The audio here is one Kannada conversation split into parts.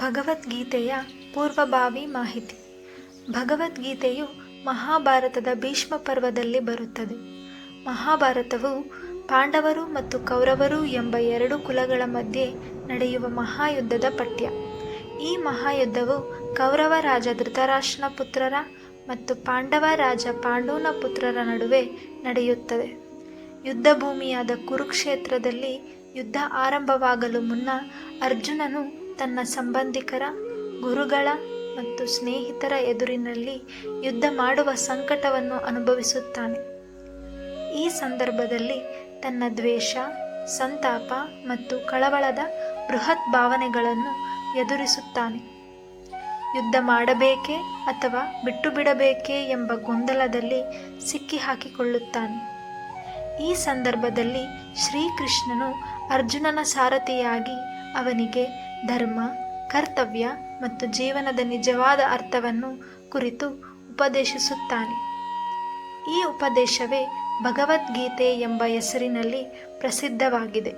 ಭಗವದ್ಗೀತೆಯ ಪೂರ್ವಭಾವಿ ಮಾಹಿತಿ. ಭಗವದ್ಗೀತೆಯು ಮಹಾಭಾರತದ ಭೀಷ್ಮ ಪರ್ವದಲ್ಲಿ ಬರುತ್ತದೆ. ಮಹಾಭಾರತವು ಪಾಂಡವರು ಮತ್ತು ಕೌರವರು ಎಂಬ ಎರಡು ಕುಲಗಳ ಮಧ್ಯೆ ನಡೆಯುವ ಮಹಾಯುದ್ಧದ ಪಠ್ಯ. ಈ ಮಹಾಯುದ್ಧವು ಕೌರವ ರಾಜ ಧೃತರಾಷ್ಟ್ರನ ಪುತ್ರರ ಮತ್ತು ಪಾಂಡವ ರಾಜ ಪಾಂಡುನ ಪುತ್ರರ ನಡುವೆ ನಡೆಯುತ್ತದೆ. ಯುದ್ಧ ಭೂಮಿಯಾದ ಕುರುಕ್ಷೇತ್ರದಲ್ಲಿ ಯುದ್ಧ ಆರಂಭವಾಗಲು ಮುನ್ನ ಅರ್ಜುನನು ತನ್ನ ಸಂಬಂಧಿಕರ, ಗುರುಗಳ ಮತ್ತು ಸ್ನೇಹಿತರ ಎದುರಿನಲ್ಲಿ ಯುದ್ಧ ಮಾಡುವ ಸಂಕಟವನ್ನು ಅನುಭವಿಸುತ್ತಾನೆ. ಈ ಸಂದರ್ಭದಲ್ಲಿ ತನ್ನ ದ್ವೇಷ, ಸಂತಾಪ ಮತ್ತು ಕಳವಳದ ಬೃಹತ್ ಭಾವನೆಗಳನ್ನು ಎದುರಿಸುತ್ತಾನೆ. ಯುದ್ಧ ಮಾಡಬೇಕೇ ಅಥವಾ ಬಿಟ್ಟು ಬಿಡಬೇಕೇ ಎಂಬ ಗೊಂದಲದಲ್ಲಿ ಸಿಕ್ಕಿಹಾಕಿಕೊಳ್ಳುತ್ತಾನೆ. ಈ ಸಂದರ್ಭದಲ್ಲಿ ಶ್ರೀಕೃಷ್ಣನು ಅರ್ಜುನನ ಸಾರಥಿಯಾಗಿ ಅವನಿಗೆ ಧರ್ಮ, ಕರ್ತವ್ಯ ಮತ್ತು ಜೀವನದ ನಿಜವಾದ ಅರ್ಥವನ್ನು ಕುರಿತು ಉಪದೇಶಿಸುತ್ತಾನೆ. ಈ ಉಪದೇಶವೇ ಭಗವದ್ಗೀತೆ ಎಂಬ ಹೆಸರಿನಲ್ಲಿ ಪ್ರಸಿದ್ಧವಾಗಿದೆ.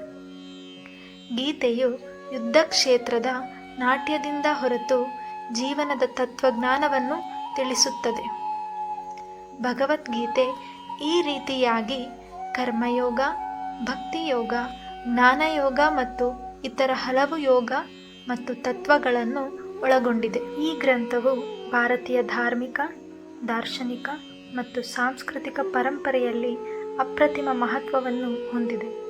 ಗೀತೆಯು ಯುದ್ಧ ಕ್ಷೇತ್ರದ ನಾಟ್ಯದಿಂದ ಹೊರತು ಜೀವನದ ತತ್ವಜ್ಞಾನವನ್ನು ತಿಳಿಸುತ್ತದೆ. ಭಗವದ್ಗೀತೆ ಈ ರೀತಿಯಾಗಿ ಕರ್ಮಯೋಗ, ಭಕ್ತಿಯೋಗ, ಜ್ಞಾನಯೋಗ ಮತ್ತು ಇತರ ಹಲವು ಯೋಗ ಮತ್ತು ತತ್ವಗಳನ್ನು ಒಳಗೊಂಡಿದೆ. ಈ ಗ್ರಂಥವು ಭಾರತೀಯ ಧಾರ್ಮಿಕ, ದಾರ್ಶನಿಕ ಮತ್ತು ಸಾಂಸ್ಕೃತಿಕ ಪರಂಪರೆಯಲ್ಲಿ ಅಪ್ರತಿಮ ಮಹತ್ವವನ್ನು ಹೊಂದಿದೆ.